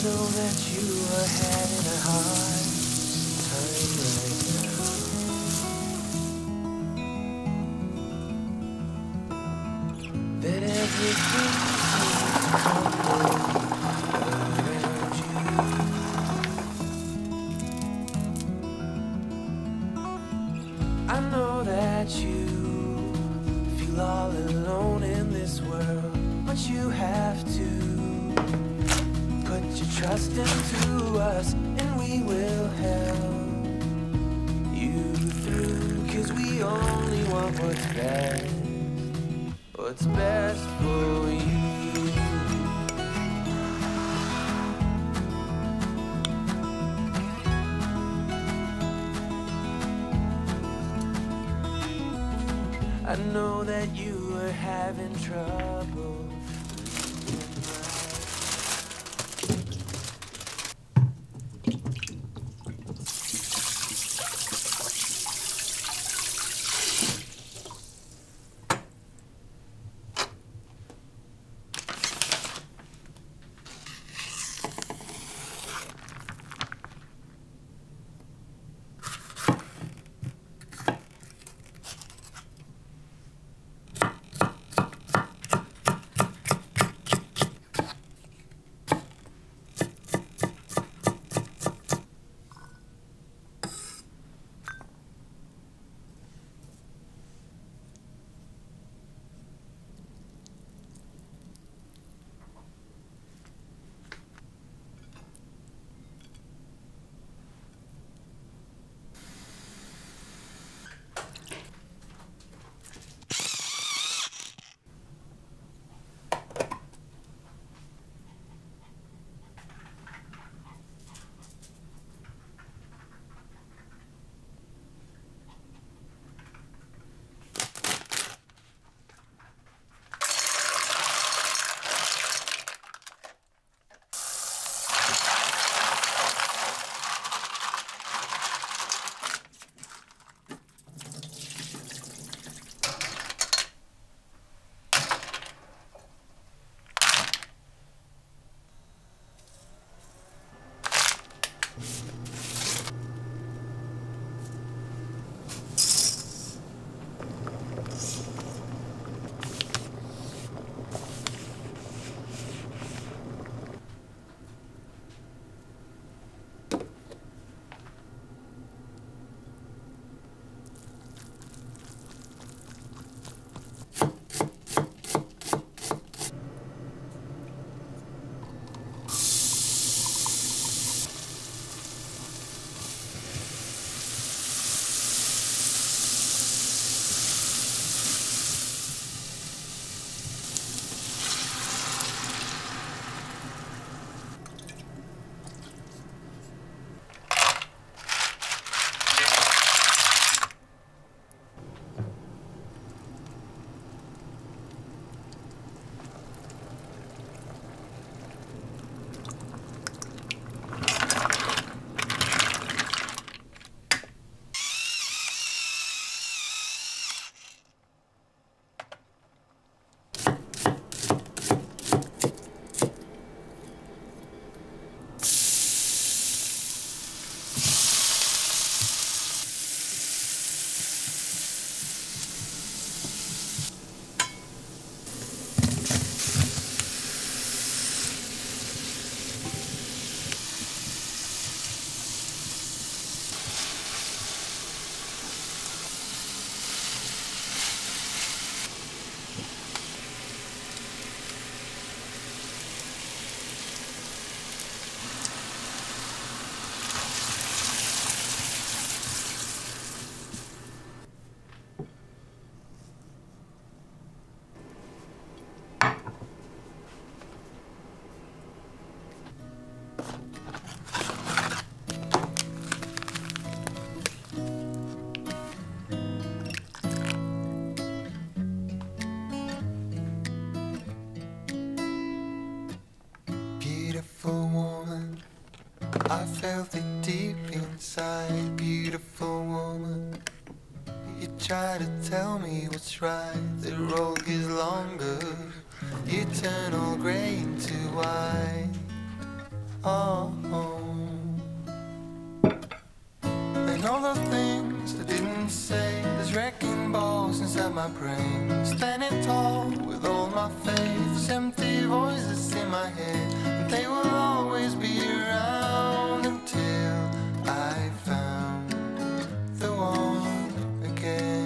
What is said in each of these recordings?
know that you are having a hard time right now. That everything seems to crumble around you. I know that you feel all alone in this world, but you have to put your trust into us, and we will help you through, 'cause we only want what's best for you. I know that you are having trouble. I felt it deep inside, beautiful woman. You try to tell me what's right, the road gets longer. You turn all grey into white. Oh, and all the things I didn't say, there's wrecking balls inside my brain. Standing tall with all my faith, empty voices in my head, and they will always be around until I found the one again.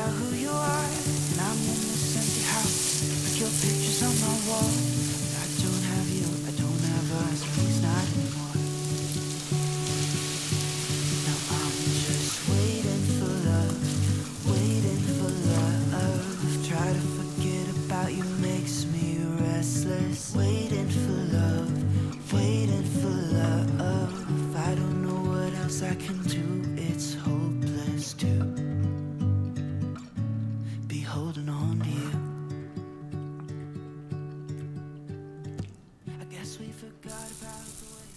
Who you are, and I'm in this empty house, like your pictures on my wall. I don't have you, I don't have us, please not anymore. Now I'm just waiting for love, waiting for love. Try to forget about you makes me restless. Waiting for love, waiting for love. I don't know what else I can do, it's hopeless to holding on to you. I guess we forgot about the way.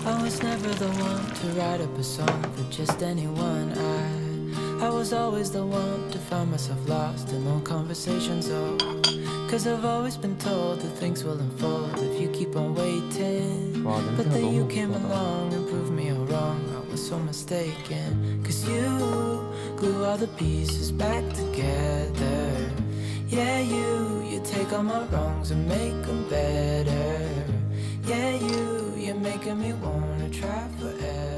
I was never the one to write up a song for just anyone. I was always the one to find myself lost in long conversations. Oh, 'cause I've always been told that things will unfold if you keep on waiting. But then you came along and proved me all wrong. I was so mistaken, 'cause you glue all the pieces back together. Yeah, you take all my wrongs and make them better. Yeah, you're making me wanna try forever.